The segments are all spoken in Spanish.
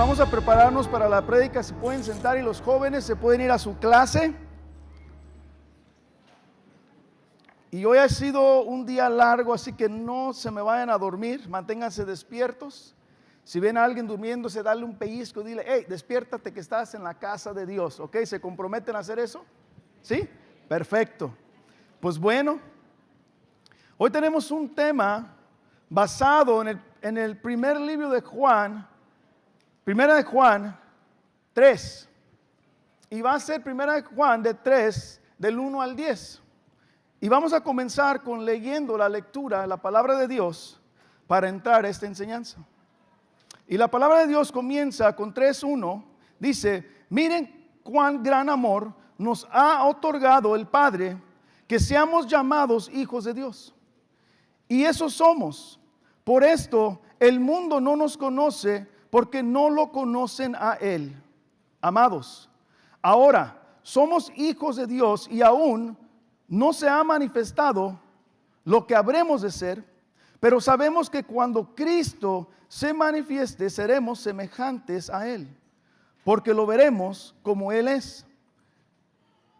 vamos a prepararnos para la prédica. Se pueden sentar y los jóvenes se pueden ir a su clase. Y hoy ha sido un día largo, así que no se me vayan a dormir, manténganse despiertos. Si ven a alguien durmiéndose, dale un pellizco, dile: hey, despiértate que estás en la casa de Dios, ¿ok? ¿Se comprometen a hacer eso? ¿Sí? Perfecto. Pues bueno, hoy tenemos un tema basado en el primer libro de Juan, Primera de Juan 3. Y va a ser Primera de Juan de 3, del 1 al 10. Y vamos a comenzar con leyendo la lectura, la palabra de Dios, para entrar a esta enseñanza. Y la palabra de Dios comienza con 3:1. Dice: miren cuán gran amor nos ha otorgado el Padre, que seamos llamados hijos de Dios. Y eso somos. Por esto el mundo no nos conoce, porque no lo conocen a Él. Amados, ahora somos hijos de Dios y aún no se ha manifestado lo que habremos de ser, pero sabemos que cuando Cristo se manifieste seremos semejantes a Él, porque lo veremos como Él es.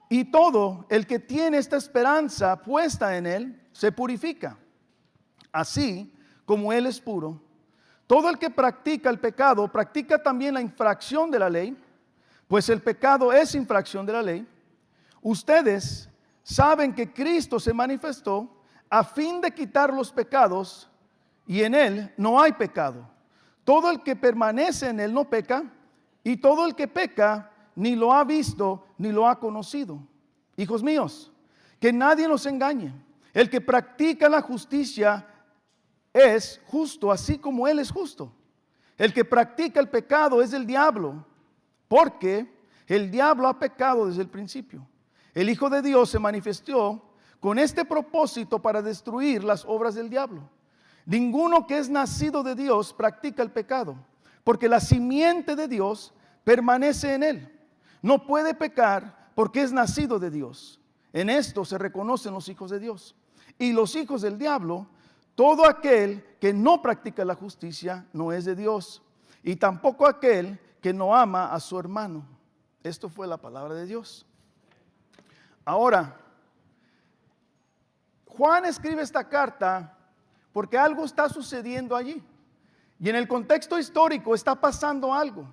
Y todo el que tiene esta esperanza puesta en Él se purifica, así como Él es puro. Todo el que practica el pecado practica también la infracción de la ley, pues el pecado es infracción de la ley. Ustedes saben que Cristo se manifestó a fin de quitar los pecados, y en Él no hay pecado. Todo el que permanece en Él no peca, y todo el que peca ni lo ha visto ni lo ha conocido. Hijos míos, que nadie nos engañe. El que practica la justicia es justo, así como Él es justo. El que practica el pecado es del diablo, porque el diablo ha pecado desde el principio. El Hijo de Dios se manifestó con este propósito para destruir las obras del diablo. Ninguno que es nacido de Dios practica el pecado, porque la simiente de Dios permanece en él. No puede pecar porque es nacido de Dios. En esto se reconocen los hijos de Dios. Y los hijos del diablo: todo aquel que no practica la justicia no es de Dios, y tampoco aquel que no ama a su hermano. Esto fue la palabra de Dios. Ahora, Juan escribe esta carta porque algo está sucediendo allí. Y en el contexto histórico está pasando algo.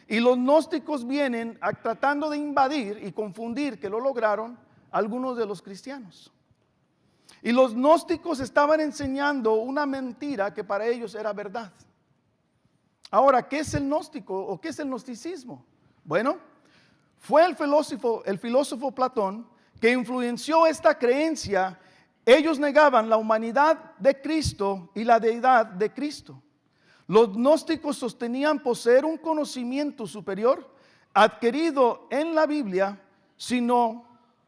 Y los gnósticos vienen tratando de invadir y confundir, que lo lograron, algunos de los cristianos. Y los gnósticos estaban enseñando una mentira que para ellos era verdad. Ahora, ¿qué es el gnóstico o qué es el gnosticismo? Bueno, fue el filósofo Platón que influenció esta creencia. Ellos negaban la humanidad de Cristo y la deidad de Cristo. Los gnósticos sostenían poseer un conocimiento superior adquirido en la Biblia,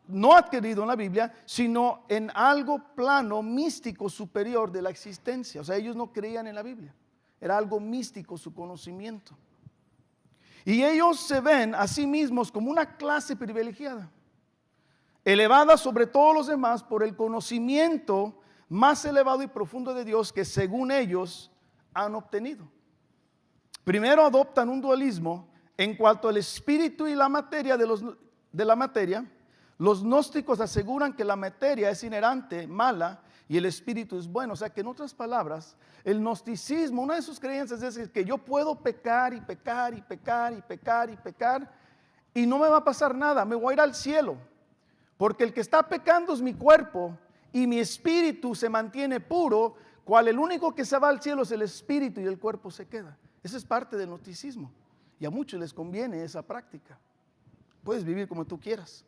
no adquirido en la Biblia, sino en algo plano, místico, superior de la existencia. O sea, ellos no creían en la Biblia. Era algo místico su conocimiento. Y ellos se ven a sí mismos como una clase privilegiada, elevada sobre todos los demás por el conocimiento más elevado y profundo de Dios que según ellos han obtenido. Primero adoptan un dualismo en cuanto al espíritu y la materia de la materia. Los gnósticos aseguran que la materia es inherente, mala, y el espíritu es bueno. O sea que en otras palabras, el gnosticismo, una de sus creencias es que yo puedo pecar y pecar y pecar y pecar y pecar y no me va a pasar nada, me voy a ir al cielo. Porque el que está pecando es mi cuerpo y mi espíritu se mantiene puro, cual el único que se va al cielo es el espíritu y el cuerpo se queda. Esa es parte del gnosticismo y a muchos les conviene esa práctica. Puedes vivir como tú quieras.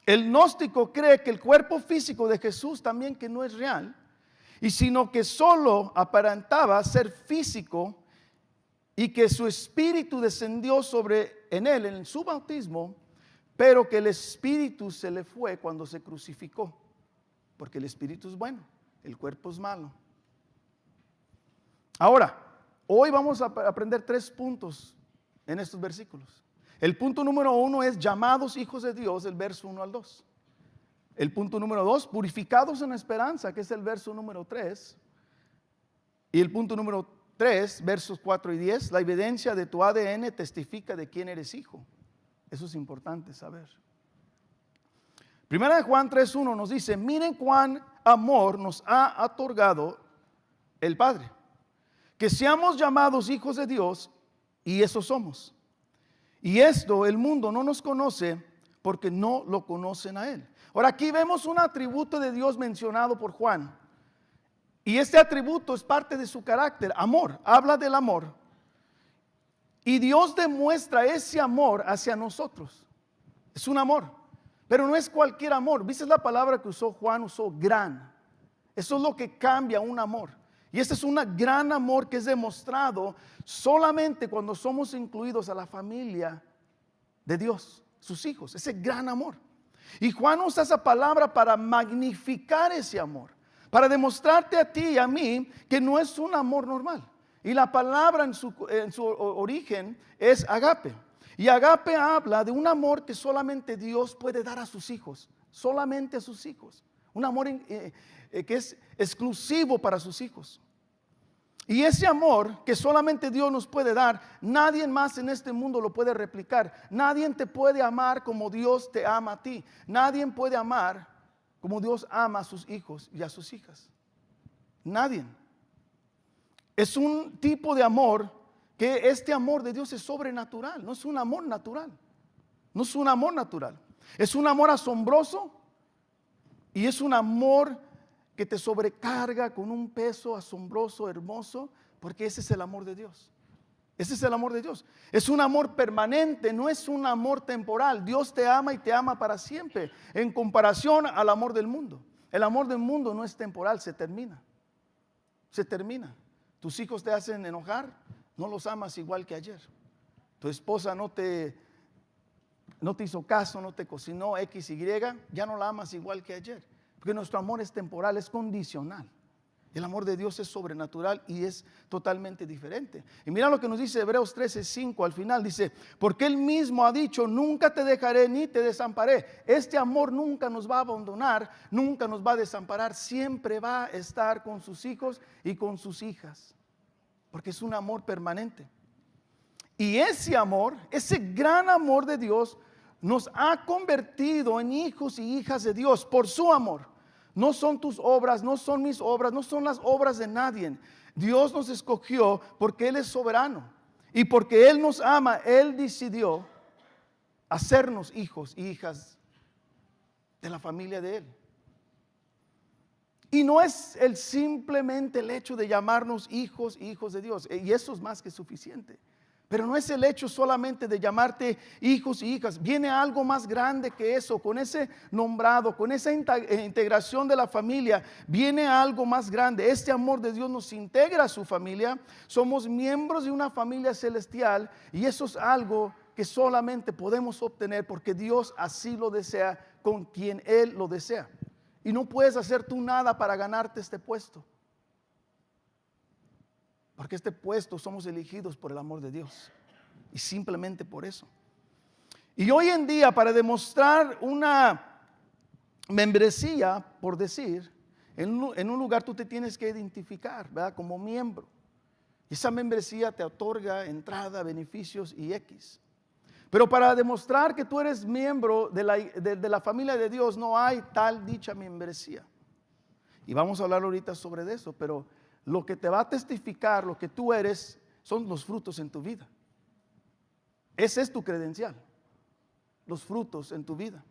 El gnóstico cree que el cuerpo físico de Jesús también que no es real, y sino que solo aparentaba ser físico y que su espíritu descendió en él en su bautismo, pero que el espíritu se le fue cuando se crucificó, porque el espíritu es bueno, el cuerpo es malo. Ahora, hoy vamos a aprender 3 puntos en estos versículos. El punto número 1 es llamados hijos de Dios, el verso 1 al 2. El punto número 2, purificados en esperanza, que es el verso número 3. Y el punto número 3, versos 4 y 10, la evidencia de tu ADN testifica de quién eres hijo. Eso es importante saber. Primera de Juan 3:1 nos dice, miren cuán amor nos ha otorgado el Padre, que seamos llamados hijos de Dios, y eso somos. Y esto el mundo no nos conoce porque no lo conocen a Él. Ahora aquí vemos un atributo de Dios mencionado por Juan. Y este atributo es parte de su carácter, amor, habla del amor. Y Dios demuestra ese amor hacia nosotros. Es un amor, pero no es cualquier amor. ¿Viste la palabra que usó Juan? Usó gran. Eso es lo que cambia un amor. Y este es un gran amor que es demostrado solamente cuando somos incluidos a la familia de Dios, sus hijos, ese gran amor. Y Juan usa esa palabra para magnificar ese amor, para demostrarte a ti y a mí que no es un amor normal. Y la palabra en su origen es agape. Y agape habla de un amor que solamente Dios puede dar a sus hijos, solamente a sus hijos. Un amor que es exclusivo para sus hijos. Y ese amor que solamente Dios nos puede dar, nadie más en este mundo lo puede replicar. Nadie te puede amar como Dios te ama a ti. Nadie puede amar como Dios ama a sus hijos y a sus hijas. Nadie. Es un tipo de amor que este amor de Dios es sobrenatural. No es un amor natural. No es un amor natural. Es un amor asombroso y es un amor que te sobrecarga con un peso asombroso, hermoso, porque ese es el amor de Dios. Ese es el amor de Dios. Es un amor permanente, no es un amor temporal. Dios te ama y te ama para siempre, en comparación al amor del mundo. El amor del mundo no es temporal, se termina. Se termina. Tus hijos te hacen enojar, no los amas igual que ayer. Tu esposa no te hizo caso, no te cocinó X, Y, ya no la amas igual que ayer. Porque nuestro amor es temporal, es condicional. El amor de Dios es sobrenatural y es totalmente diferente. Y mira lo que nos dice Hebreos 13:5 al final. Dice, porque Él mismo ha dicho, nunca te dejaré ni te desamparé. Este amor nunca nos va a abandonar, nunca nos va a desamparar. Siempre va a estar con sus hijos y con sus hijas. Porque es un amor permanente. Y ese amor, ese gran amor de Dios, nos ha convertido en hijos y hijas de Dios por su amor. No son tus obras, no son mis obras, no son las obras de nadie. Dios nos escogió porque Él es soberano. Y porque Él nos ama, Él decidió hacernos hijos y hijas de la familia de Él. Y no es simplemente el hecho de llamarnos hijos y hijos de Dios. Y eso es más que suficiente. Pero no es el hecho solamente de llamarte hijos y hijas. Viene algo más grande que eso. Con ese nombrado, con esa integración de la familia, viene algo más grande. Este amor de Dios nos integra a su familia. Somos miembros de una familia celestial. Y eso es algo que solamente podemos obtener porque Dios así lo desea con quien Él lo desea. Y no puedes hacer tú nada para ganarte este puesto. Porque este puesto somos elegidos por el amor de Dios. Y simplemente por eso. Y hoy en día, para demostrar una membresía, por decir, en un lugar tú te tienes que identificar, ¿verdad? Como miembro. Y esa membresía te otorga entrada, beneficios y X. Pero para demostrar que tú eres miembro de la familia de Dios, no hay tal dicha membresía. Y vamos a hablar ahorita sobre eso, pero lo que te va a testificar lo que tú eres son los frutos en tu vida. Ese es tu credencial, los frutos en tu vida.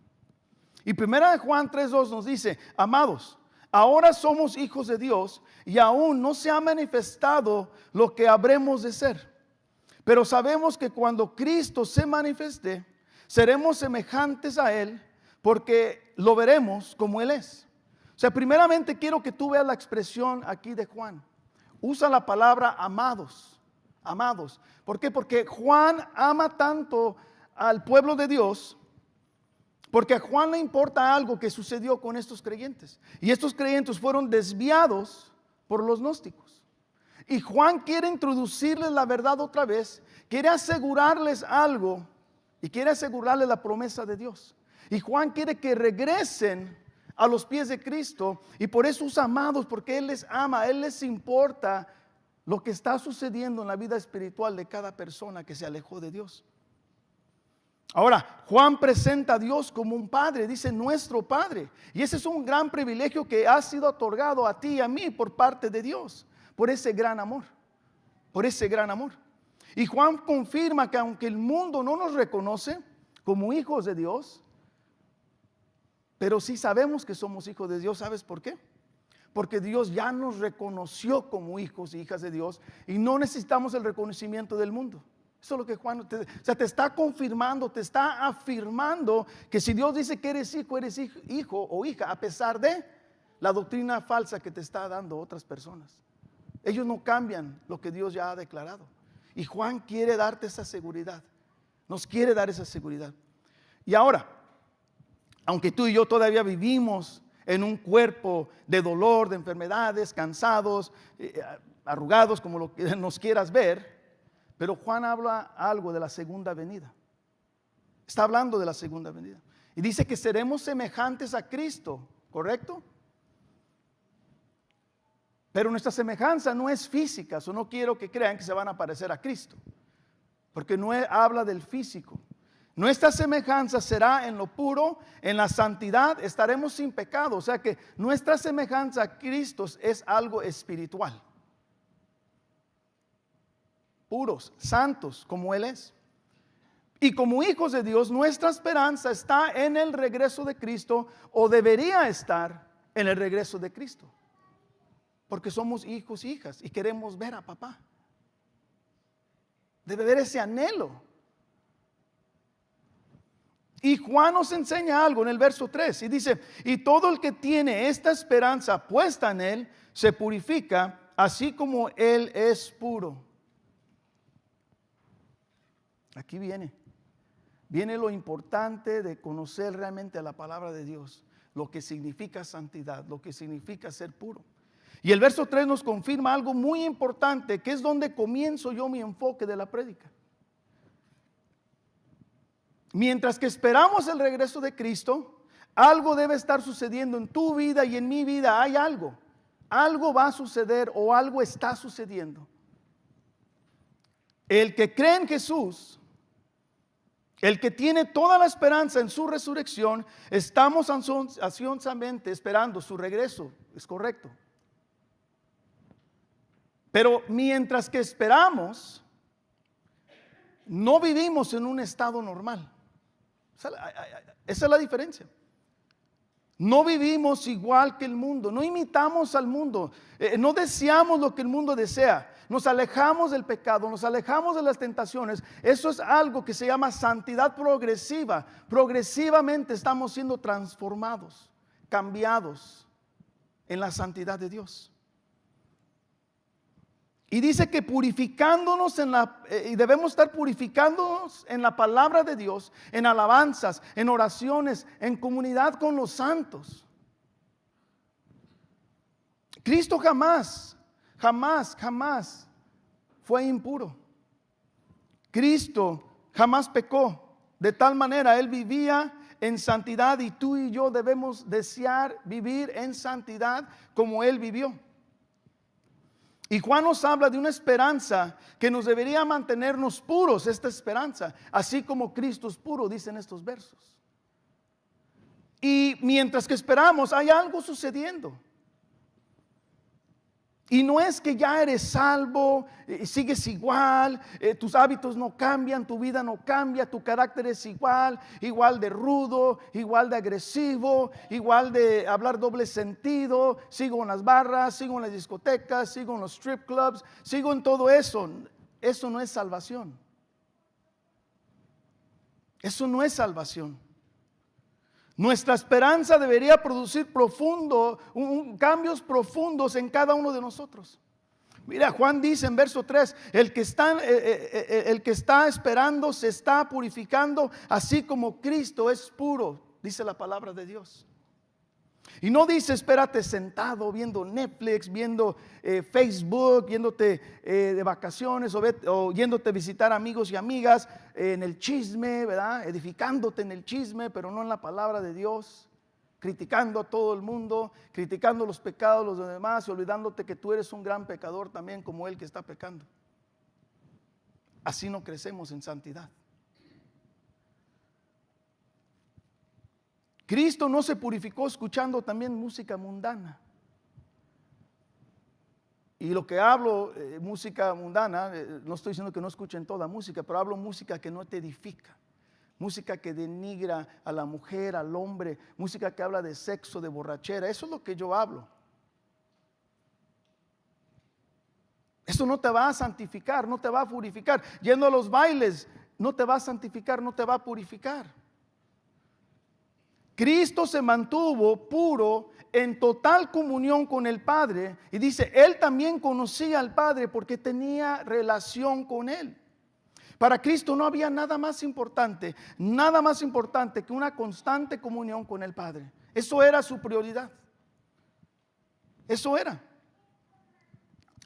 Y 1 Juan 3:2 nos dice, amados, ahora somos hijos de Dios y aún no se ha manifestado lo que habremos de ser. Pero sabemos que cuando Cristo se manifieste, seremos semejantes a Él porque lo veremos como Él es. O sea, primeramente quiero que tú veas la expresión aquí de Juan. Usa la palabra amados, amados. ¿Por qué? Porque Juan ama tanto al pueblo de Dios, porque a Juan le importa algo que sucedió con estos creyentes. Y estos creyentes fueron desviados por los gnósticos. Y Juan quiere introducirles la verdad otra vez, quiere asegurarles algo y quiere asegurarles la promesa de Dios. Y Juan quiere que regresen a los pies de Cristo y por eso usa amados, porque Él les ama, a Él les importa lo que está sucediendo en la vida espiritual de cada persona que se alejó de Dios. Ahora, Juan presenta a Dios como un padre, dice nuestro Padre. Y ese es un gran privilegio que ha sido otorgado a ti y a mí por parte de Dios, por ese gran amor, por ese gran amor. Y Juan confirma que aunque el mundo no nos reconoce como hijos de Dios, pero sí sabemos que somos hijos de Dios. ¿Sabes por qué? Porque Dios ya nos reconoció como hijos e hijas de Dios y no necesitamos el reconocimiento del mundo. Eso es lo que Juan te está confirmando, te está afirmando que si Dios dice que eres hijo o hija, a pesar de la doctrina falsa que te está dando otras personas. Ellos no cambian lo que Dios ya ha declarado. Y Juan quiere darte esa seguridad. Nos quiere dar esa seguridad. Y ahora, aunque tú y yo todavía vivimos en un cuerpo de dolor, de enfermedades, cansados, arrugados, como lo que nos quieras ver, pero Juan habla algo de la segunda venida. Está hablando de la segunda venida. Y dice que seremos semejantes a Cristo, ¿correcto? Pero nuestra semejanza no es física, o no quiero que crean que se van a parecer a Cristo, porque no habla del físico. Nuestra semejanza será en lo puro, en la santidad, estaremos sin pecado. O sea que nuestra semejanza a Cristo es algo espiritual. Puros, santos, como Él es. Y como hijos de Dios, nuestra esperanza está en el regreso de Cristo, o debería estar en el regreso de Cristo. Porque somos hijos e hijas y queremos ver a papá. Debe haber ese anhelo. Y Juan nos enseña algo en el verso 3 y dice: y todo el que tiene esta esperanza puesta en Él se purifica, así como Él es puro. Aquí viene lo importante de conocer realmente la palabra de Dios, lo que significa santidad, lo que significa ser puro. Y el verso 3 nos confirma algo muy importante, que es donde comienzo yo mi enfoque de la prédica. Mientras que esperamos el regreso de Cristo, algo debe estar sucediendo en tu vida y en mi vida. Hay algo va a suceder o algo está sucediendo. El que cree en Jesús, el que tiene toda la esperanza en su resurrección, estamos ansiosamente esperando su regreso. Es correcto. Pero mientras que esperamos, no vivimos en un estado normal. Esa es la diferencia. No vivimos igual que el mundo, no imitamos al mundo, no deseamos lo que el mundo desea, nos alejamos del pecado, nos alejamos de las tentaciones. Eso es algo que se llama santidad progresiva. Progresivamente estamos siendo transformados, cambiados en la santidad de Dios. Y dice que purificándonos y debemos estar purificándonos en la palabra de Dios, en alabanzas, en oraciones, en comunidad con los santos. Cristo jamás fue impuro. Cristo jamás pecó. De tal manera Él vivía en santidad y tú y yo debemos desear vivir en santidad como Él vivió. Y Juan nos habla de una esperanza que nos debería mantenernos puros, esta esperanza, así como Cristo es puro, dicen estos versos. Y mientras que esperamos, hay algo sucediendo. Y no es que ya eres salvo, sigues igual, tus hábitos no cambian, tu vida no cambia, tu carácter es igual de rudo, igual de agresivo, igual de hablar doble sentido, sigo en las barras, sigo en las discotecas, sigo en los strip clubs, sigo en todo eso. Eso no es salvación. Eso no es salvación. Nuestra esperanza debería producir cambios profundos en cada uno de nosotros. Mira, Juan dice en verso 3, el que está esperando se está purificando, así como Cristo es puro, dice la palabra de Dios. Y no dice espérate sentado viendo Netflix, viendo Facebook, yéndote de vacaciones o yéndote a visitar amigos y amigas en el chisme, ¿verdad? Edificándote en el chisme, pero no en la palabra de Dios. criticando a todo el mundo, criticando los pecados de los demás y olvidándote que tú eres un gran pecador también como él que está pecando. Así no crecemos en santidad. Cristo no se purificó escuchando también música mundana. Y lo que hablo, música mundana, no estoy diciendo que no escuchen toda música, pero hablo música que no te edifica. Música que denigra a la mujer, al hombre, música que habla de sexo, de borrachera. Eso es lo que yo hablo. Eso no te va a santificar, no te va a purificar. Yendo a los bailes, no te va a santificar, no te va a purificar. Cristo se mantuvo puro en total comunión con el Padre. Y dice, Él también conocía al Padre porque tenía relación con Él. Para Cristo no había nada más importante que una constante comunión con el Padre. Eso era su prioridad. Eso era.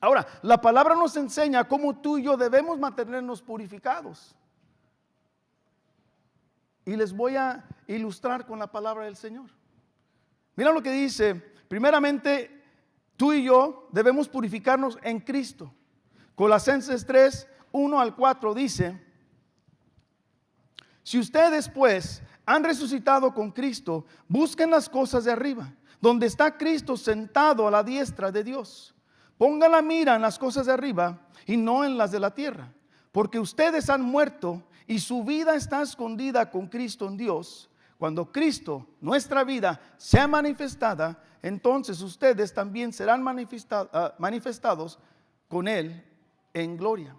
Ahora, la palabra nos enseña cómo tú y yo debemos mantenernos purificados. Y les voy a ilustrar con la palabra del Señor. Mira lo que dice. Primeramente, tú y yo debemos purificarnos en Cristo. Colosenses 3, 1 al 4 dice: si ustedes pues han resucitado con Cristo, busquen las cosas de arriba, donde está Cristo sentado a la diestra de Dios. Pongan la mira en las cosas de arriba y no en las de la tierra, porque ustedes han muerto y su vida está escondida con Cristo en Dios. Cuando Cristo, nuestra vida, sea manifestada, entonces ustedes también serán manifestados con Él en gloria.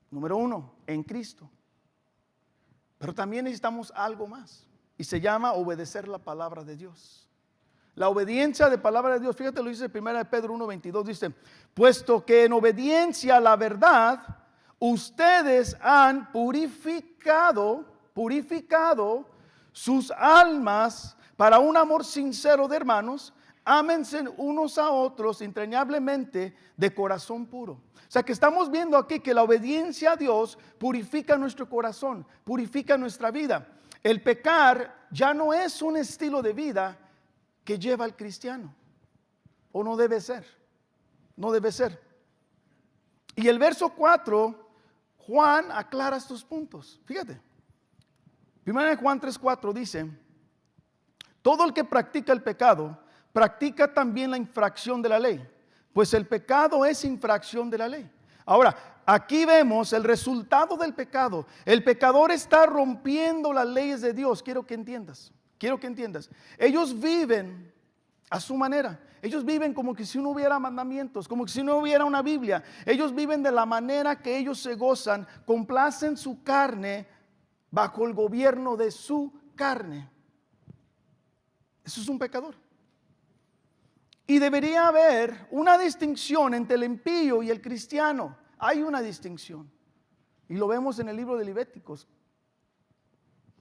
Número 1, en Cristo. Pero también necesitamos algo más, y se llama obedecer la palabra de Dios. La obediencia de palabra de Dios, fíjate, lo dice 1 Pedro 1:22, dice: puesto que en obediencia a la verdad ustedes han purificado sus almas para un amor sincero de hermanos, ámense unos a otros entrañablemente de corazón puro. O sea que estamos viendo aquí que la obediencia a Dios purifica nuestro corazón, purifica nuestra vida. El pecar ya no es un estilo de vida que lleva al cristiano, o no debe ser, no debe ser. Y el verso 4, Juan aclara estos puntos. Fíjate, 1 Juan 3:4 dice: todo el que practica el pecado, practica también la infracción de la ley, pues el pecado es infracción de la ley. Ahora, aquí vemos el resultado del pecado. El pecador está rompiendo las leyes de Dios. Quiero que entiendas. Ellos viven a su manera. Ellos viven como que si no hubiera mandamientos, como que si no hubiera una Biblia. Ellos viven de la manera que ellos se gozan, complacen su carne bajo el gobierno de su carne. Eso es un pecador. Y debería haber una distinción entre el impío y el cristiano. Hay una distinción. Y lo vemos en el libro de Levíticos.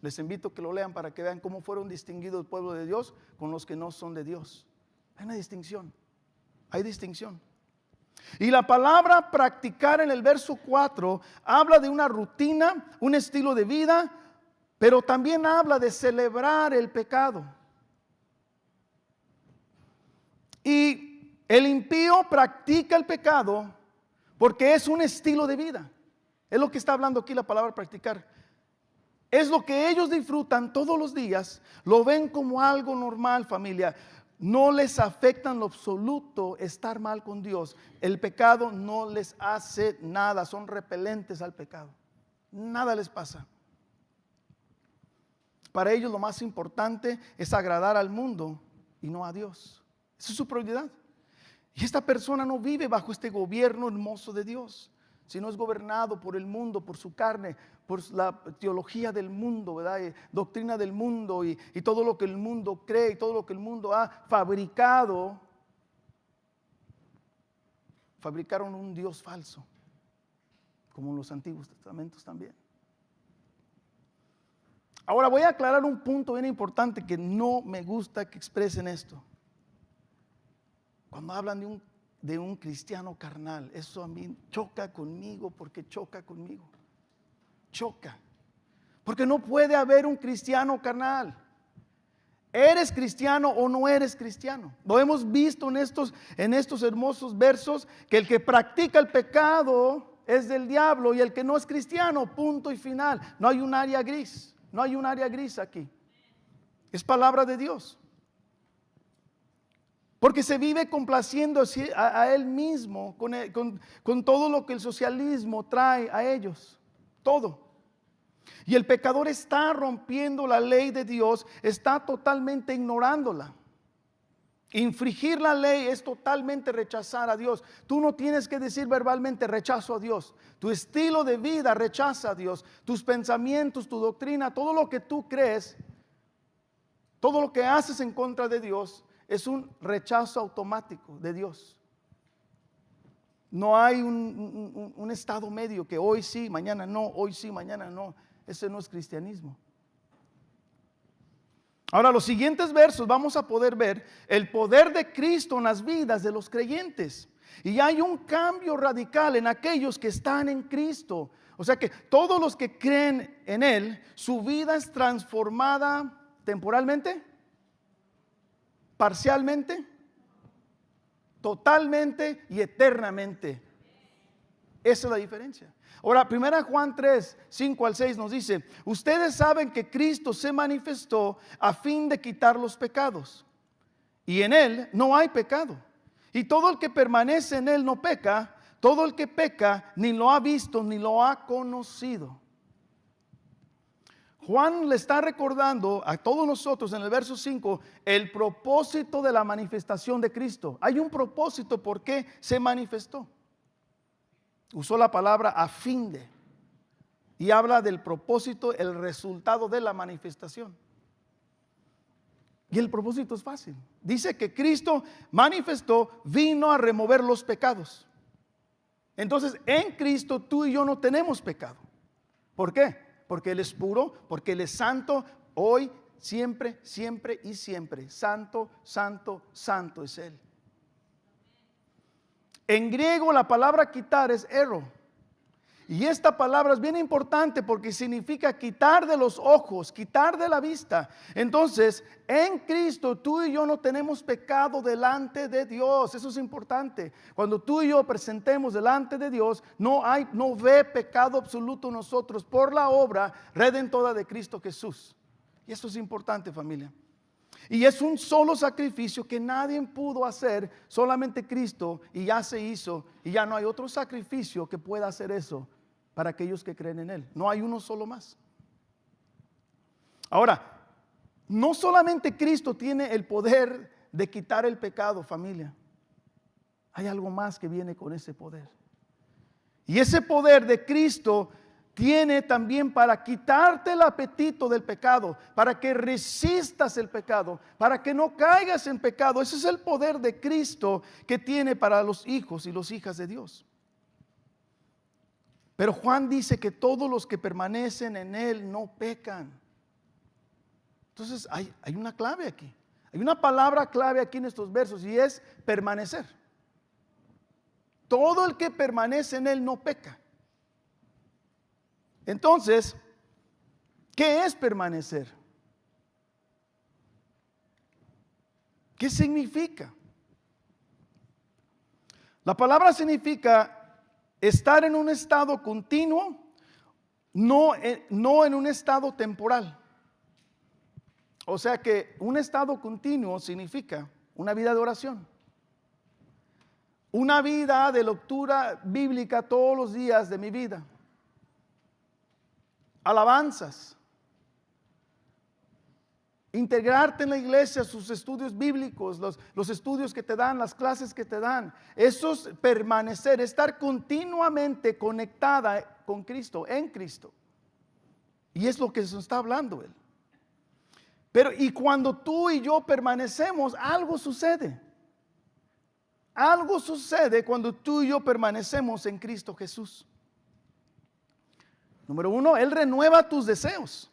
Les invito a que lo lean para que vean cómo fueron distinguidos el pueblo de Dios con los que no son de Dios. Hay una distinción. Hay distinción. Y la palabra practicar en el verso 4 habla de una rutina, un estilo de vida, pero también habla de celebrar el pecado. Y el impío practica el pecado porque es un estilo de vida. Es lo que está hablando aquí la palabra practicar. Es lo que ellos disfrutan todos los días, lo ven como algo normal, familia. No les afecta en lo absoluto estar mal con Dios. El pecado no les hace nada, son repelentes al pecado. Nada les pasa. Para ellos lo más importante es agradar al mundo y no a Dios. Esa es su prioridad. Y esta persona no vive bajo este gobierno hermoso de Dios, sino es gobernado por el mundo, por su carne, por la teología del mundo, ¿verdad? Doctrina del mundo y todo lo que el mundo cree y todo lo que el mundo ha fabricado. Fabricaron un Dios falso, como en los antiguos testamentos también. Ahora voy a aclarar un punto bien importante que no me gusta que expresen esto. Cuando hablan de un cristiano carnal, eso a mí choca conmigo, porque choca conmigo. Choca. Porque no puede haber un cristiano carnal. ¿Eres cristiano o no eres cristiano? Lo hemos visto en estos hermosos versos, que el que practica el pecado es del diablo y el que no es cristiano, punto y final. No hay un área gris, no hay un área gris aquí. Es palabra de Dios. Porque se vive complaciendo a él mismo con todo lo que el socialismo trae a ellos. Todo. Y el pecador está rompiendo la ley de Dios, está totalmente ignorándola. Infringir la ley es totalmente rechazar a Dios. Tú no tienes que decir verbalmente rechazo a Dios. Tu estilo de vida rechaza a Dios. Tus pensamientos, tu doctrina, todo lo que tú crees, todo lo que haces en contra de Dios es un rechazo automático de Dios. No hay un estado medio que hoy sí, mañana no, hoy sí, mañana no. Ese no es cristianismo. Ahora, los siguientes versos vamos a poder ver el poder de Cristo en las vidas de los creyentes. Y hay un cambio radical en aquellos que están en Cristo. O sea que todos los que creen en Él, su vida es transformada temporalmente, parcialmente, totalmente y eternamente. Esa es la diferencia. Ahora, 1 Juan 3, 5 al 6 nos dice: ustedes saben que Cristo se manifestó a fin de quitar los pecados, y en Él no hay pecado. Y todo el que permanece en Él no peca. Todo el que peca ni lo ha visto ni lo ha conocido. Juan le está recordando a todos nosotros en el verso 5 el propósito de la manifestación de Cristo. Hay un propósito por qué se manifestó. Usó la palabra a fin de, y habla del propósito, el resultado de la manifestación. Y el propósito es fácil. Dice que Cristo manifestó, vino a remover los pecados. Entonces, en Cristo tú y yo no tenemos pecado. ¿Por qué? Porque Él es puro, porque Él es santo, hoy, siempre, siempre y siempre. Santo, santo, santo es Él. En griego la palabra quitar es ero. Y esta palabra es bien importante porque significa quitar de los ojos, quitar de la vista. Entonces, en Cristo tú y yo no tenemos pecado delante de Dios. Eso es importante. Cuando tú y yo presentemos delante de Dios, no ve pecado absoluto en nosotros por la obra redentora de Cristo Jesús. Y eso es importante, familia. Y es un solo sacrificio que nadie pudo hacer, solamente Cristo, y ya se hizo, y ya no hay otro sacrificio que pueda hacer eso para aquellos que creen en Él. No hay uno solo más. Ahora, no solamente Cristo tiene el poder de quitar el pecado, familia. Hay algo más que viene con ese poder. Y ese poder de Cristo tiene también para quitarte el apetito del pecado, para que resistas el pecado, para que no caigas en pecado. Ese es el poder de Cristo que tiene para los hijos y las hijas de Dios. Pero Juan dice que todos los que permanecen en Él no pecan. Entonces hay una clave aquí. Hay una palabra clave aquí en estos versos y es permanecer. Todo el que permanece en Él no peca. Entonces, ¿qué es permanecer? ¿Qué significa? La palabra significa estar en un estado continuo, no en un estado temporal. O sea que un estado continuo significa una vida de oración, una vida de lectura bíblica todos los días de mi vida, alabanzas, integrarte en la iglesia, sus estudios bíblicos, los estudios que te dan, las clases que te dan. Eso es permanecer, estar continuamente conectada con Cristo, en Cristo. Y es lo que se está hablando Él. Pero y cuando tú y yo permanecemos, algo sucede. Algo sucede cuando tú y yo permanecemos en Cristo Jesús. Número uno, Él renueva tus deseos.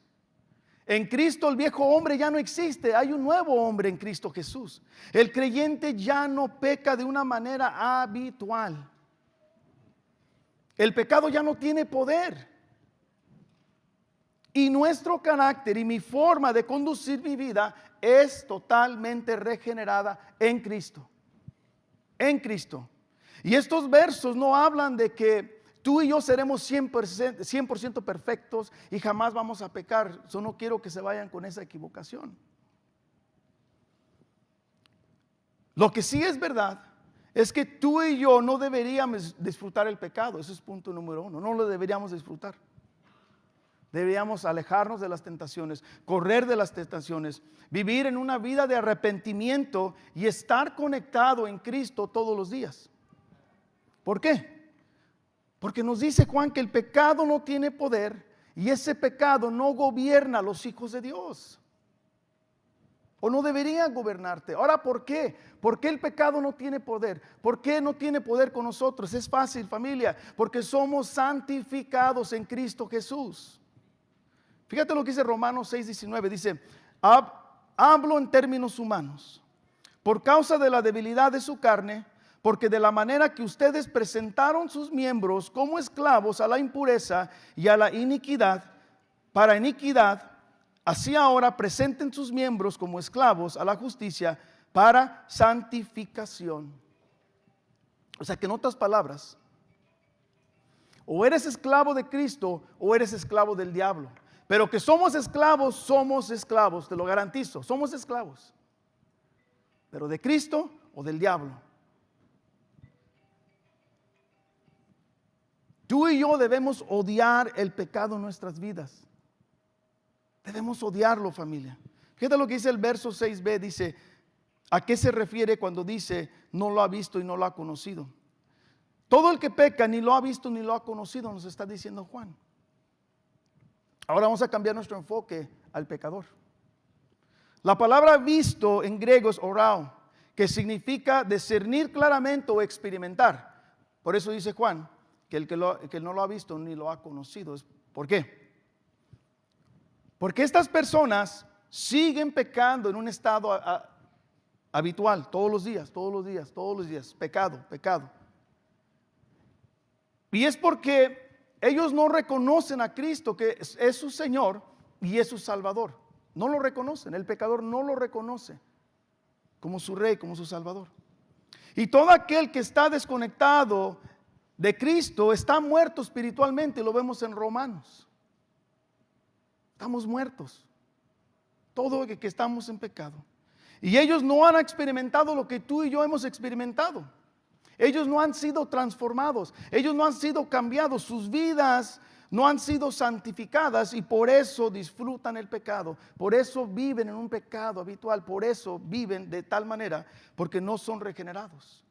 En Cristo el viejo hombre ya no existe, hay un nuevo hombre en Cristo Jesús. El creyente ya no peca de una manera habitual. El pecado ya no tiene poder. Y nuestro carácter y mi forma de conducir mi vida es totalmente regenerada en Cristo. En Cristo. Y estos versos no hablan de que tú y yo seremos 100% perfectos y jamás vamos a pecar. Yo no quiero que se vayan con esa equivocación. Lo que sí es verdad es que tú y yo no deberíamos disfrutar el pecado. Ese es punto número 1. No lo deberíamos disfrutar. Deberíamos alejarnos de las tentaciones, correr de las tentaciones, vivir en una vida de arrepentimiento y estar conectado en Cristo todos los días. ¿Por qué? Porque nos dice Juan que el pecado no tiene poder y ese pecado no gobierna a los hijos de Dios. O no debería gobernarte. Ahora, ¿por qué? ¿Por qué el pecado no tiene poder? ¿Por qué no tiene poder con nosotros? Es fácil, familia, porque somos santificados en Cristo Jesús. Fíjate lo que dice Romanos 6:19, dice, hablo en términos humanos, por causa de la debilidad de su carne, porque de la manera que ustedes presentaron sus miembros como esclavos a la impureza y a la iniquidad, para iniquidad, así ahora presenten sus miembros como esclavos a la justicia para santificación. O sea que en otras palabras, o eres esclavo de Cristo o eres esclavo del diablo. Pero que somos esclavos, te lo garantizo, somos esclavos. Pero de Cristo o del diablo. Tú y yo debemos odiar el pecado en nuestras vidas. Debemos odiarlo, familia. Fíjate lo que dice el verso 6b, dice, ¿a qué se refiere cuando dice no lo ha visto y no lo ha conocido? Todo el que peca ni lo ha visto ni lo ha conocido, nos está diciendo Juan. Ahora vamos a cambiar nuestro enfoque al pecador. La palabra visto en griego es orao, que significa discernir claramente o experimentar. Por eso dice Juan que el que no lo ha visto ni lo ha conocido. ¿Por qué? Porque estas personas siguen pecando en un estado habitual, todos los días, pecado. Y es porque ellos no reconocen a Cristo que es su Señor y es su Salvador. No lo reconocen, el pecador no lo reconoce como su Rey, como su Salvador. Y todo aquel que está desconectado de Cristo está muerto espiritualmente, lo vemos en Romanos. Estamos muertos, todo que estamos en pecado. Y ellos no han experimentado lo que tú y yo hemos experimentado. Ellos no han sido transformados, ellos no han sido cambiados, sus vidas no han sido santificadas y por eso disfrutan el pecado, por eso viven en un pecado habitual, por eso viven de tal manera, porque no son regenerados.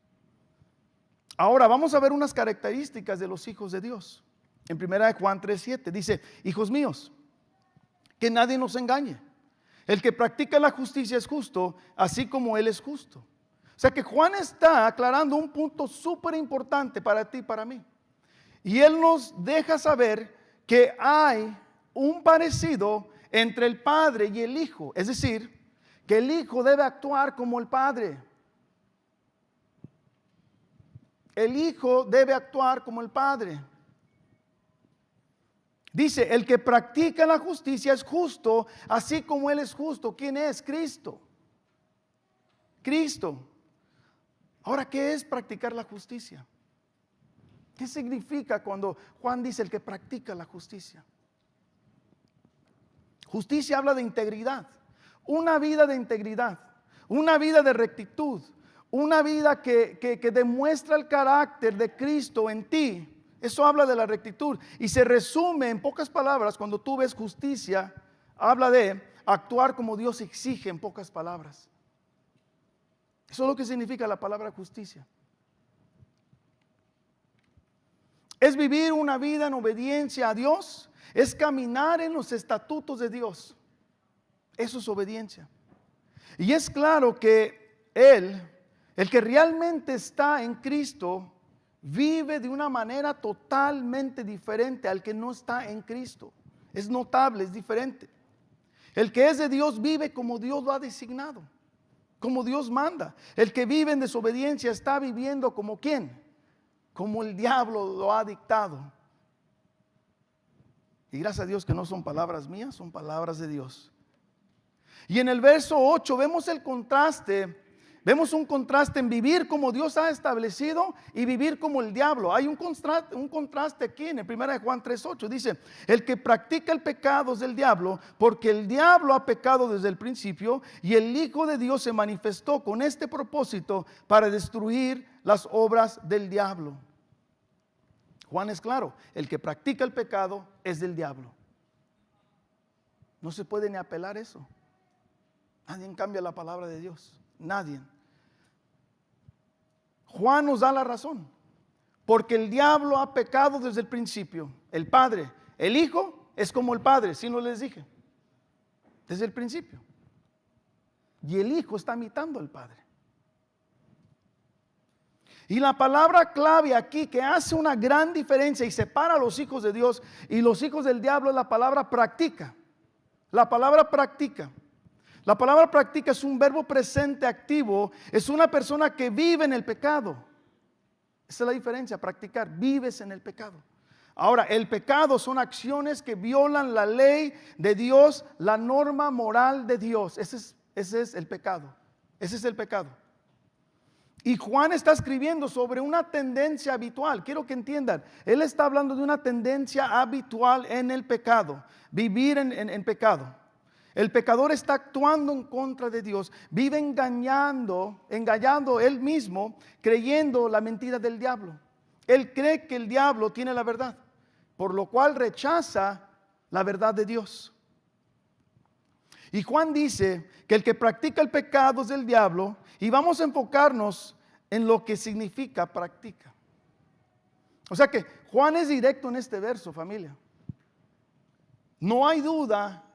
Ahora vamos a ver unas características de los hijos de Dios. En 1 Juan 3:7 dice, hijos míos, que nadie nos engañe. El que practica la justicia es justo, así como Él es justo. O sea que Juan está aclarando un punto súper importante para ti y para mí. Y él nos deja saber que hay un parecido entre el Padre y el Hijo. Es decir, que el Hijo debe actuar como el Padre. El Hijo debe actuar como el Padre. Dice, el que practica la justicia es justo, así como Él es justo. ¿Quién es? Cristo. Cristo. Ahora, ¿qué es practicar la justicia? ¿Qué significa cuando Juan dice el que practica la justicia? Justicia habla de integridad, una vida de integridad, una vida de rectitud, una vida que demuestra el carácter de Cristo en ti. Eso habla de la rectitud y se resume en pocas palabras. Cuando tú ves justicia, habla de actuar como Dios exige en pocas palabras. Eso es lo que significa la palabra justicia. Es vivir una vida en obediencia a Dios, es caminar en los estatutos de Dios. Eso es obediencia. Y es claro que el que realmente está en Cristo, vive de una manera totalmente diferente al que no está en Cristo. Es notable, es diferente. El que es de Dios vive como Dios lo ha designado, como Dios manda. El que vive en desobediencia está viviendo como ¿quién? Como el diablo lo ha dictado. Y gracias a Dios que no son palabras mías, son palabras de Dios. Y en el verso 8 vemos el contraste. Vemos un contraste en vivir como Dios ha establecido y vivir como el diablo. Hay un contraste aquí en el 1 Juan 3:8. Dice, el que practica el pecado es del diablo, porque el diablo ha pecado desde el principio y el Hijo de Dios se manifestó con este propósito para destruir las obras del diablo. Juan es claro, el que practica el pecado es del diablo. No se puede ni apelar eso. Nadie cambia la palabra de Dios. Nadie. Juan nos da la razón, porque el diablo ha pecado desde el principio. El Padre, el Hijo es como el Padre, si no les dije, desde el principio. Y el Hijo está imitando al Padre. Y la palabra clave aquí que hace una gran diferencia y separa a los hijos de Dios y los hijos del diablo es la palabra practica. La palabra practica. La palabra practica es un verbo presente activo, es una persona que vive en el pecado. Esa es la diferencia, practicar, vives en el pecado. Ahora, el pecado son acciones que violan la ley de Dios, la norma moral de Dios. Ese es el pecado, ese es el pecado. Y Juan está escribiendo sobre una tendencia habitual, quiero que entiendan, él está hablando de una tendencia habitual en el pecado, vivir en pecado. El pecador está actuando en contra de Dios, vive engañando él mismo, creyendo la mentira del diablo. Él cree que el diablo tiene la verdad, por lo cual rechaza la verdad de Dios. Y Juan dice que el que practica el pecado es del diablo, y vamos a enfocarnos en lo que significa practica. O sea que Juan es directo en este verso, familia. No hay duda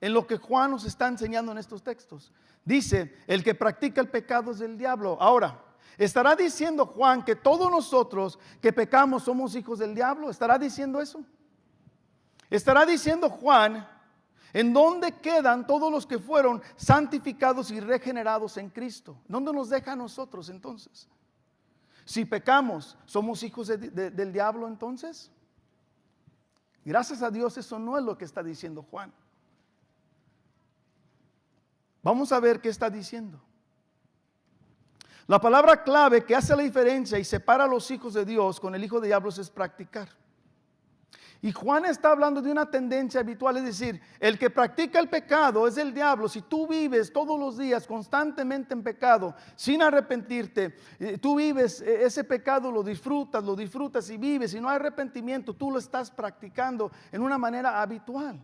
en lo que Juan nos está enseñando en estos textos. Dice, el que practica el pecado es del diablo. Ahora, ¿estará diciendo Juan que todos nosotros que pecamos somos hijos del diablo? ¿Estará diciendo eso? ¿Estará diciendo Juan, en dónde quedan todos los que fueron santificados y regenerados en Cristo? ¿Dónde nos deja a nosotros entonces? Si pecamos, ¿somos hijos del diablo entonces? Gracias a Dios eso no es lo que está diciendo Juan. Vamos a ver qué está diciendo. La palabra clave que hace la diferencia y separa a los hijos de Dios con el hijo de diablos es practicar. Y Juan está hablando de una tendencia habitual, es decir, el que practica el pecado es del diablo. Si tú vives todos los días constantemente en pecado, sin arrepentirte, tú vives ese pecado, lo disfrutas y vives, y no hay arrepentimiento, tú lo estás practicando en una manera habitual.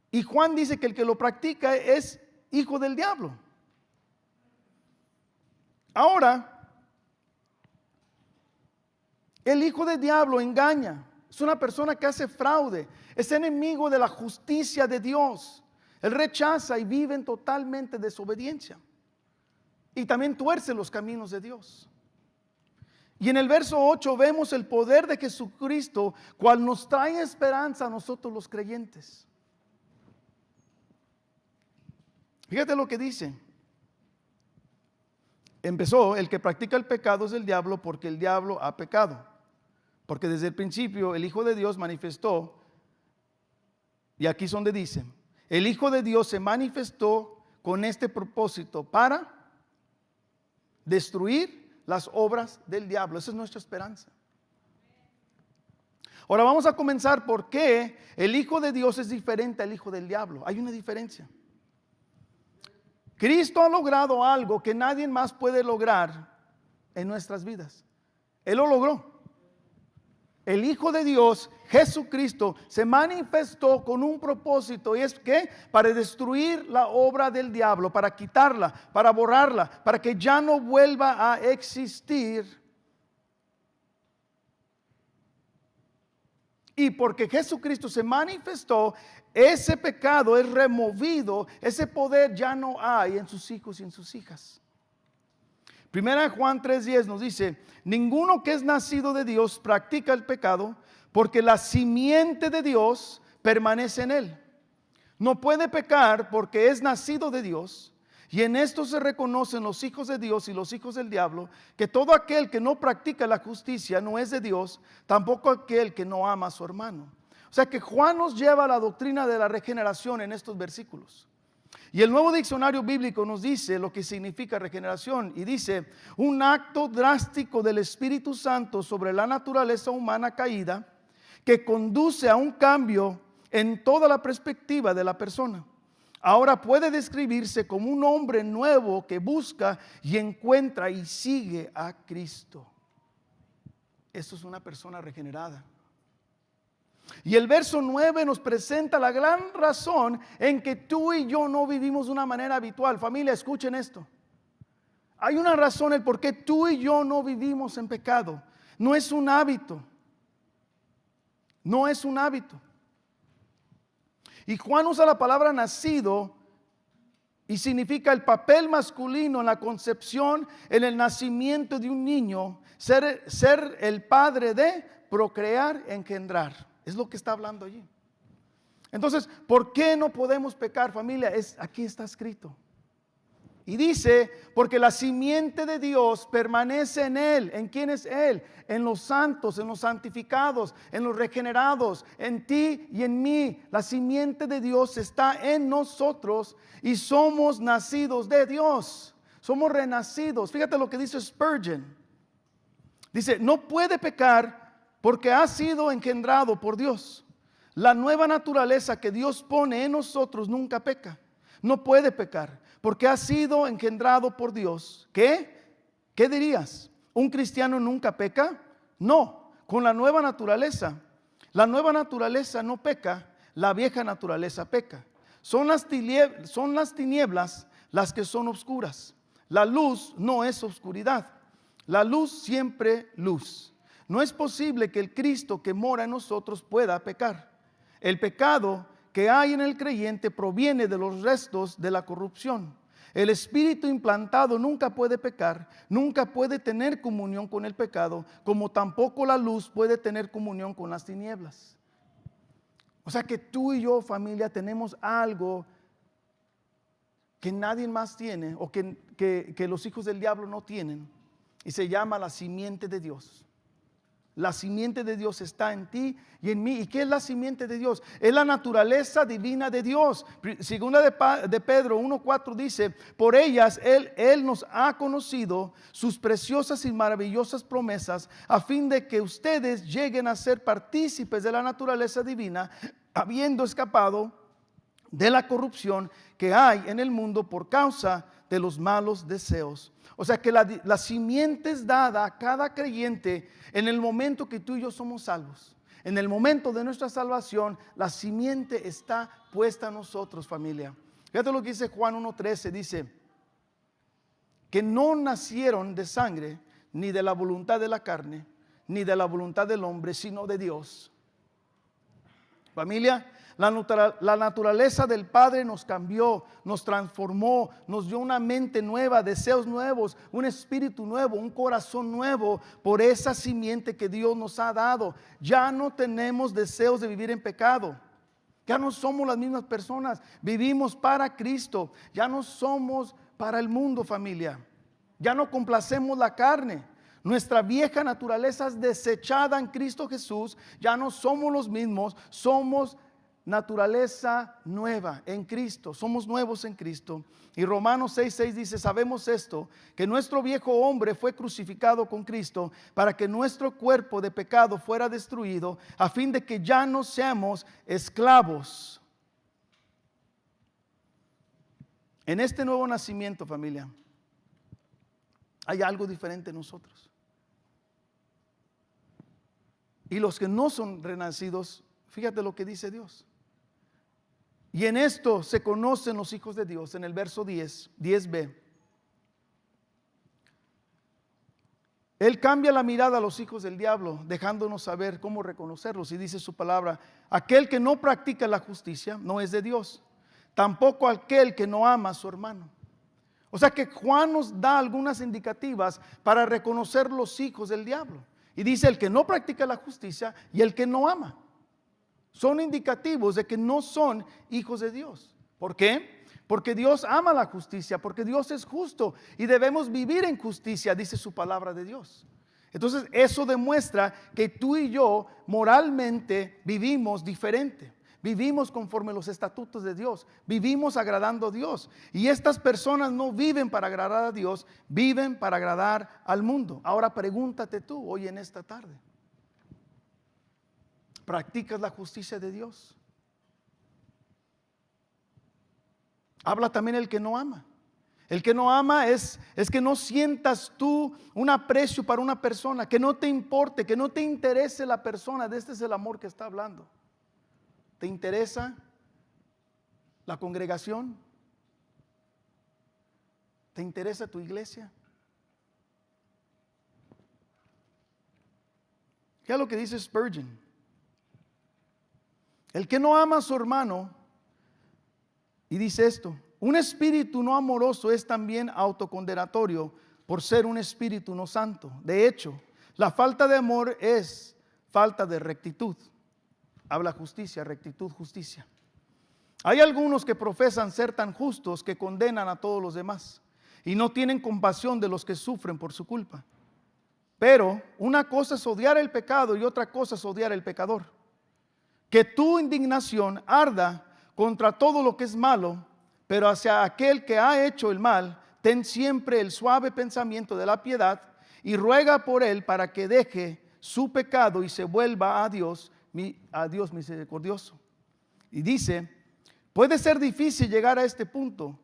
Y Juan dice que el que lo practica es hijo del diablo. Ahora, el hijo del diablo engaña. Es una persona que hace fraude. Es enemigo de la justicia de Dios. Él rechaza y vive en totalmente desobediencia. Y también tuerce los caminos de Dios. Y en el verso 8 vemos el poder de Jesucristo, cual nos trae esperanza a nosotros los creyentes. Fíjate lo que dice. Empezó, el que practica el pecado es del diablo, porque el diablo ha pecado. Porque desde el principio el Hijo de Dios manifestó, y aquí es donde dice, el Hijo de Dios se manifestó con este propósito para destruir las obras del diablo. Esa es nuestra esperanza. Ahora vamos a comenzar por qué el Hijo de Dios es diferente al hijo del diablo. Hay una diferencia. Cristo ha logrado algo que nadie más puede lograr en nuestras vidas. Él lo logró. El Hijo de Dios, Jesucristo, se manifestó con un propósito, y es que para destruir la obra del diablo, para quitarla, para borrarla, para que ya no vuelva a existir. Y porque Jesucristo se manifestó, ese pecado es removido, ese poder ya no hay en sus hijos y en sus hijas. Primera Juan 3:10 nos dice, ninguno que es nacido de Dios practica el pecado, porque la simiente de Dios permanece en él. No puede pecar porque es nacido de Dios, Y en esto se reconocen los hijos de Dios y los hijos del diablo, que todo aquel que no practica la justicia no es de Dios, tampoco aquel que no ama a su hermano. O sea que Juan nos lleva a la doctrina de la regeneración en estos versículos. Y el Nuevo Diccionario Bíblico nos dice lo que significa regeneración. Y dice, un acto drástico del Espíritu Santo sobre la naturaleza humana caída, que conduce a un cambio en toda la perspectiva de la persona. Ahora puede describirse como un hombre nuevo que busca y encuentra y sigue a Cristo. Esto es una persona regenerada. Y el verso 9 nos presenta la gran razón en que tú y yo no vivimos de una manera habitual. Familia, escuchen esto. Hay una razón el por qué tú y yo no vivimos en pecado. No es un hábito. No es un hábito. Y Juan usa la palabra nacido y significa el papel masculino en la concepción, en el nacimiento de un niño, ser el padre de procrear, engendrar. Es lo que está hablando allí. Entonces, ¿por qué no podemos pecar, familia? Aquí está escrito. Y dice, porque la simiente de Dios permanece en Él. ¿En quién es Él? En los santos, en los santificados, en los regenerados, en ti y en mí. La simiente de Dios está en nosotros y somos nacidos de Dios. Somos renacidos. Fíjate lo que dice Spurgeon. Dice, no puede pecar porque ha sido engendrado por Dios. La nueva naturaleza que Dios pone en nosotros nunca peca. No puede pecar porque ha sido engendrado por Dios. ¿Qué? ¿Qué dirías? ¿Un cristiano nunca peca? No, con la nueva naturaleza. La nueva naturaleza no peca, la vieja naturaleza peca. Son las tinieblas las que son oscuras. La luz no es oscuridad. La luz siempre luz. No es posible que el Cristo que mora en nosotros pueda pecar. El pecado que hay en el creyente proviene de los restos de la corrupción. El espíritu implantado nunca puede pecar, nunca puede tener comunión con el pecado, como tampoco la luz puede tener comunión con las tinieblas. O sea que tú y yo, familia, tenemos algo que nadie más tiene o que los hijos del diablo no tienen, y se llama la simiente de Dios. La simiente de Dios está en ti y en mí. ¿Y qué es la simiente de Dios? Es la naturaleza divina de Dios. Segunda de Pedro 1:4 dice, por ellas él nos ha conocido sus preciosas y maravillosas promesas, a fin de que ustedes lleguen a ser partícipes de la naturaleza divina, habiendo escapado de la corrupción que hay en el mundo por causa de los malos deseos. O sea que la simiente es dada a cada creyente en el momento que tú y yo somos salvos. En el momento de nuestra salvación, la simiente está puesta en nosotros, familia. Fíjate lo que dice Juan 1:13, dice que no nacieron de sangre, ni de la voluntad de la carne, ni de la voluntad del hombre, sino de Dios. Familia, la naturaleza del Padre nos cambió, nos transformó, nos dio una mente nueva, deseos nuevos, un espíritu nuevo, un corazón nuevo por esa simiente que Dios nos ha dado. Ya no tenemos deseos de vivir en pecado. Ya no somos las mismas personas, vivimos para Cristo. Ya no somos para el mundo, familia. Ya no complacemos la carne. Nuestra vieja naturaleza es desechada en Cristo Jesús. Ya no somos los mismos, somos naturaleza nueva en Cristo, somos nuevos en Cristo. Y Romanos 6:6 dice, sabemos esto, que nuestro viejo hombre fue crucificado con Cristo para que nuestro cuerpo de pecado fuera destruido, a fin de que ya no seamos esclavos. En este nuevo nacimiento, familia, hay algo diferente en nosotros. Y los que no son renacidos, fíjate lo que dice Dios. Y en esto se conocen los hijos de Dios, en el verso 10b. Él cambia la mirada a los hijos del diablo, dejándonos saber cómo reconocerlos. Y dice su palabra, aquel que no practica la justicia no es de Dios, tampoco aquel que no ama a su hermano. O sea que Juan nos da algunas indicativas para reconocer los hijos del diablo. Y dice el que no practica la justicia y el que no ama. Son indicativos de que no son hijos de Dios. ¿Por qué? Porque Dios ama la justicia, porque Dios es justo y debemos vivir en justicia, dice su palabra de Dios. Entonces eso demuestra que tú y yo moralmente vivimos diferente. Vivimos conforme los estatutos de Dios, vivimos agradando a Dios. Y estas personas no viven para agradar a Dios, viven para agradar al mundo. Ahora pregúntate tú hoy en esta tarde, ¿practicas la justicia de Dios? Habla también el que no ama. El que no ama es que no sientas tú un aprecio para una persona, que no te importe, que no te interese la persona. De este es el amor que está hablando. ¿Te interesa la congregación? ¿Te interesa tu iglesia? ¿Qué es lo que dice Spurgeon? El que no ama a su hermano, y dice esto: un espíritu no amoroso es también autocondenatorio por ser un espíritu no santo. De hecho, la falta de amor es falta de rectitud. Habla justicia, rectitud, justicia. Hay algunos que profesan ser tan justos que condenan a todos los demás y no tienen compasión de los que sufren por su culpa. Pero una cosa es odiar el pecado y otra cosa es odiar el pecador. Que tu indignación arda contra todo lo que es malo, pero hacia aquel que ha hecho el mal, ten siempre el suave pensamiento de la piedad y ruega por él para que deje su pecado y se vuelva a Dios misericordioso. Y dice, puede ser difícil llegar a este punto,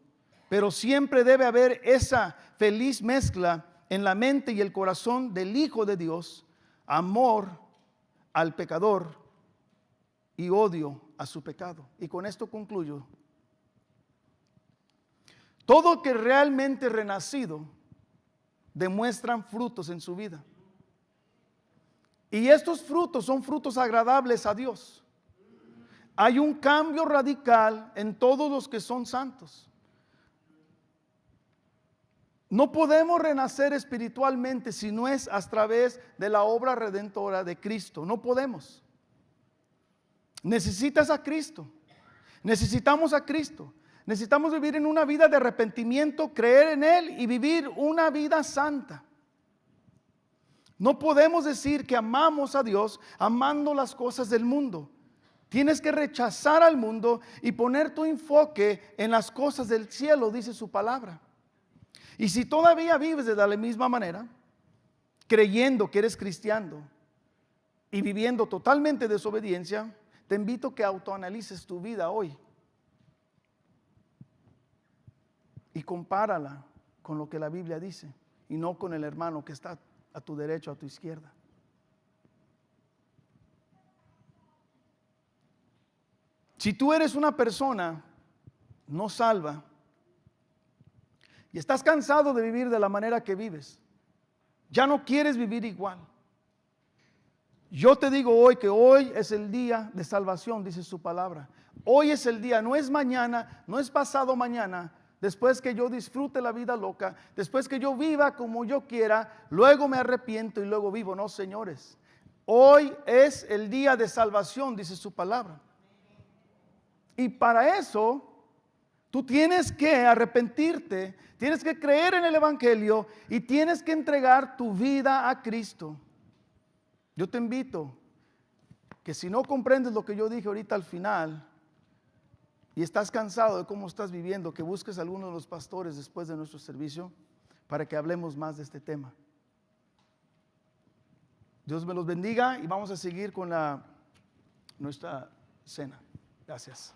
pero siempre debe haber esa feliz mezcla en la mente y el corazón del Hijo de Dios: amor al pecador y odio a su pecado. Y con esto concluyo. Todo que realmente renacido demuestran frutos en su vida. Y estos frutos son frutos agradables a Dios. Hay un cambio radical en todos los que son santos. No podemos renacer espiritualmente si no es a través de la obra redentora de Cristo. No podemos. Necesitas a Cristo. Necesitamos a Cristo. Necesitamos vivir en una vida de arrepentimiento, creer en Él y vivir una vida santa. No podemos decir que amamos a Dios amando las cosas del mundo. Tienes que rechazar al mundo y poner tu enfoque en las cosas del cielo, dice su palabra. Y si todavía vives de la misma manera, creyendo que eres cristiano y viviendo totalmente desobediencia, te invito a que autoanalices tu vida hoy y compárala con lo que la Biblia dice y no con el hermano que está a tu derecha o a tu izquierda. Si tú eres una persona no salva y estás cansado de vivir de la manera que vives, ya no quieres vivir igual, yo te digo hoy que hoy es el día de salvación, dice su palabra. Hoy es el día, no es mañana, no es pasado mañana. Después que yo disfrute la vida loca, después que yo viva como yo quiera, luego me arrepiento y luego vivo. No, señores. Hoy es el día de salvación, dice su palabra. Y para eso, tú tienes que arrepentirte, tienes que creer en el Evangelio y tienes que entregar tu vida a Cristo. Yo te invito que si no comprendes lo que yo dije ahorita al final, y estás cansado de cómo estás viviendo, que busques a alguno de los pastores después de nuestro servicio para que hablemos más de este tema. Dios me los bendiga y vamos a seguir con nuestra cena. Gracias.